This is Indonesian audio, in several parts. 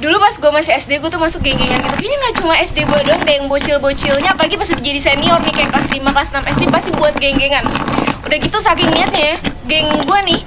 Dulu pas gue masih SD gue tuh masuk geng-gengan gitu. Kayaknya gak cuma SD gue doang deh yang bocil-bocilnya. Apalagi pas udah jadi senior nih kayak kelas 5, kelas 6 SD pasti buat geng-gengan. Udah gitu saking niatnya ya, geng gue nih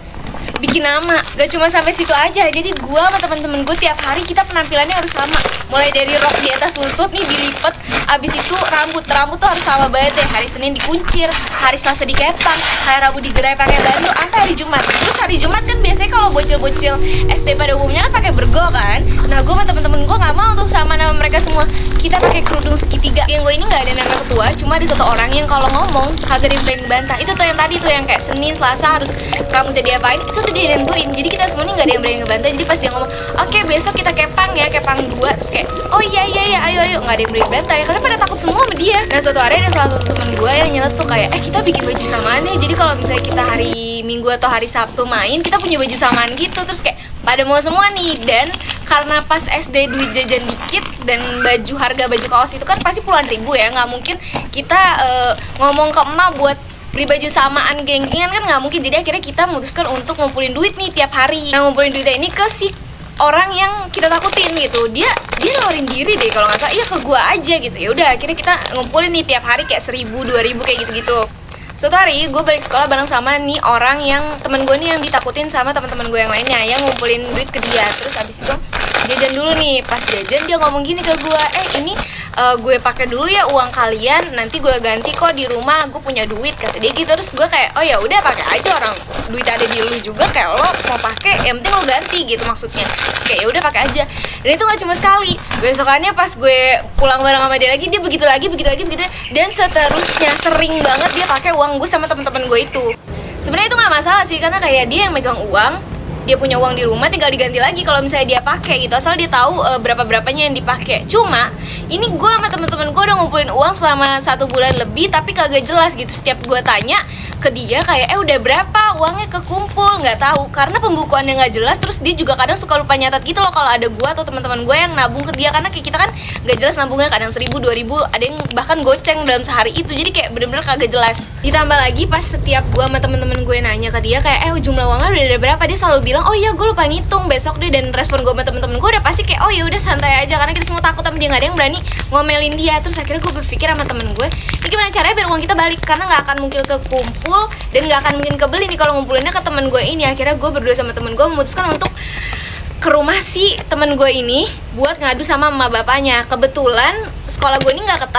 bikin nama. Gak cuma sampai situ aja. Jadi gue sama teman-teman gue tiap hari kita penampilannya harus sama. Mulai dari rok di atas lutut nih dilipet, abis itu rambut tuh harus sama banget deh. Hari Senin dikuncir, hari Selasa dikepang, hari Rabu digerai pakai bandul, sampai hari Jumat. Terus hari Jumat kan biasanya kalau bocil-bocil SD pada umumnya kan pakai bergo kan. Nah gue sama temen-temen gue nggak mau tuh sama nama mereka semua. Kita pakai kerudung segitiga. Geng gue ini nggak ada nama ketua, cuma ada satu orang yang kalau ngomong kagak ada yang berani bantah. Itu tuh yang tadi tuh yang kayak Senin Selasa harus rambutnya diapain, itu tuh dia nentuin. Jadi kita semua nih nggak ada yang berani ngebantah. Jadi pas dia ngomong, oke besok kita kepang ya, kepang 2, terus kayak oh iya ayo, nggak ada yang berani bantah ya karena pada takut semua sama dia. Nah suatu hari ada salah satu teman gue yang nyeletuk kayak kita bikin baju samaan nih. Jadi kalau misalnya kita hari Minggu atau hari Sabtu main, kita punya baju samaan gitu. Terus kayak pada mau semua nih. Dan karena pas SD duit jajan dikit dan harga baju kaos itu kan pasti puluhan ribu ya, nggak mungkin kita ngomong ke emak buat beli baju samaan geng-gengan kan nggak mungkin. Jadi akhirnya kita memutuskan untuk ngumpulin duit nih tiap hari. Nah ngumpulin duitnya ini ke si orang yang kita takutin gitu. Dia nawarin diri deh kalau nggak salah, iya ke gua aja gitu. Ya udah akhirnya kita ngumpulin nih tiap hari kayak 1.000, 2.000 kayak gitu-gitu. Suatu hari gue balik sekolah bareng sama nih orang yang temen gue nih yang ditakutin sama teman-teman gue yang lainnya yang ngumpulin duit ke dia. Terus abis itu jajan dulu nih. Pas jajan dia ngomong gini ke gue, ini gue pakai dulu ya uang kalian, nanti gue ganti kok di rumah, gue punya duit kata dia gitu. Terus gue kayak oh ya udah pakai aja, orang duit ada di lu juga, kayak lo mau pakai yang penting lo ganti gitu maksudnya. Terus kayak ya udah pakai aja. Dan itu nggak cuma sekali, besokannya pas gue pulang bareng sama dia lagi, dia begitu lagi dan seterusnya. Sering banget dia pakai uang gue sama teman-teman gue itu. Sebenarnya itu nggak masalah sih karena kayak dia yang megang uang, dia punya uang di rumah, tinggal diganti lagi kalau misalnya dia pakai gitu, asal dia tahu berapanya yang dipakai. Cuma ini gue sama teman-teman gue udah ngumpulin uang selama 1 bulan lebih tapi kagak jelas gitu. Setiap gue tanya ke dia kayak udah berapa uangnya kekumpul, nggak tahu karena pembukuannya nggak jelas. Terus dia juga kadang suka lupa nyatat gitu loh kalau ada gue atau teman-teman gue yang nabung ke dia, karena kayak kita kan nggak jelas nabungnya, kadang 1.000, 2.000, ada yang bahkan goceng dalam sehari itu. Jadi kayak bener-bener kagak jelas. Ditambah lagi pas setiap gue sama teman-teman gue nanya ke dia kayak jumlah uangnya udah ada berapa, dia selalu bilang oh iya gue lupa ngitung besok deh. Dan respon gue sama teman-teman gue udah pasti kayak oh ya udah santai aja karena kita semua takut sama dia, nggak ada yang berani ngomelin dia. Terus akhirnya gue berpikir sama temen gue, ini gimana caranya biar uang kita balik, karena nggak akan mungkin kekumpul dan nggak akan mungkin kebeli nih kalau ngumpulinnya ke temen gue ini. Akhirnya gue berdua sama temen gue memutuskan untuk ke rumah si temen gue ini buat ngadu sama emak bapaknya. Kebetulan sekolah gue ini nggak ketat